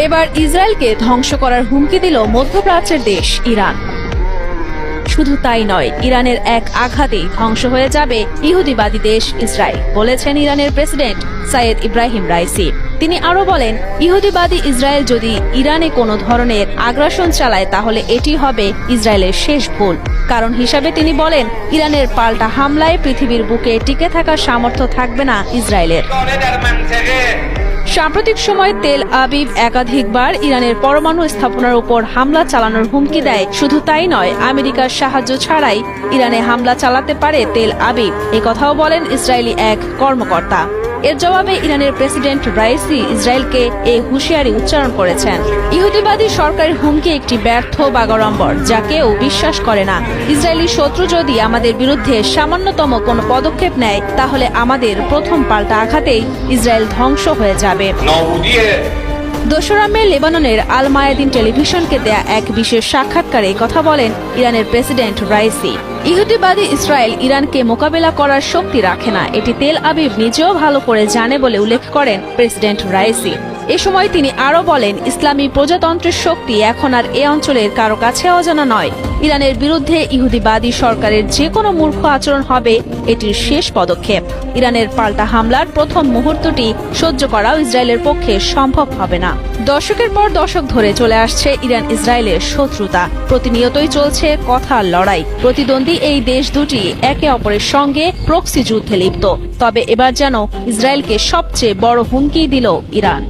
এবার ইসরায়েলকে ধ্বংস করার হুমকি দিল মধ্যপ্রাচ্যের দেশ ইরান। শুধু তাই নয়, ইরানের এক আঘাতেই ধ্বংস হয়ে যাবে ইহুদিবাদী দেশ ইসরায়েল, বলেছেন ইরানের প্রেসিডেন্ট সাইয়েদ ইব্রাহিম রাইসি। তিনি আরো বলেন, ইহুদিবাদী ইসরায়েল যদি ইরানে কোনো ধরনের আগ্রাসন চালায় তাহলে এটি হবে ইসরায়েলের শেষ ভুল। কারণ হিসাবে তিনি বলেন, ইরানের পাল্টা হামলায় পৃথিবীর বুকে টিকে থাকার সামর্থ্য থাকবে না ইসরায়েলের। সাম্প্রতিক সময়ে তেল আবিব একাধিকবার ইরানের পরমাণু স্থাপনার উপর হামলা চালানোর হুমকি দেয়। শুধু তাই নয়, আমেরিকার সাহায্য ছাড়াই ইরানে হামলা চালাতে পারে তেল আবিব, কথাও বলেন ইসরায়েলি এক কর্মকর্তা। এর জবাবে ইরানের প্রেসিডেন্ট রাইসি ইসরায়েলকে এই হুঁশিয়ারি উচ্চারণ করেছেন। ইহুদিবাদী সরকারের হুমকি একটি ব্যর্থ বাগাড়ম্বর, যা কেউ বিশ্বাস করে না। ইসরায়েলি শত্রু যদি আমাদের বিরুদ্ধে সামান্যতম কোনো পদক্ষেপ নেয় তাহলে আমাদের প্রথম পাল্টা আঘাতেই ইসরায়েল ধ্বংস হয়ে যাবে। 2 মে লেবাননের আল মায়াদিন টেলিভিশনকে দেয়া এক বিশেষ সাক্ষাৎকারে কথা বলেন ইরানের প্রেসিডেন্ট রাইসি। ইহুদিবাদী ইসরায়েল ইরানকে মোকাবেলা করার শক্তি রাখে না, এটি তেল আবিব নিজেও ভালো করে জানে বলে উল্লেখ করেন প্রেসিডেন্ট রাইসি। এ সময় তিনি আরো বলেন, ইসলামী প্রজাতন্ত্রের শক্তি এখন আর এ অঞ্চলের কারো কাছে অজানা নয়। ইরানের বিরুদ্ধে ইহুদিবাদী সরকারের যে কোনো মূর্খ আচরণ হবে এটির শেষ পদক্ষেপ। ইরানের পাল্টা হামলার প্রথম মুহূর্তটি সহ্য করাও ইসরায়েলের পক্ষে সম্ভব হবে না। দশকের পর দশক ধরে চলে আসছে ইরান ইসরায়েলের শত্রুতা। প্রতিনিয়তই চলছে কথার লড়াই। প্রতিদ্বন্দ্বী এই দেশ দুটি একে অপরের সঙ্গে প্রক্সি যুদ্ধে লিপ্ত। তবে এবার যেন ইসরায়েলকে সবচেয়ে বড় হুমকি দিল ইরান।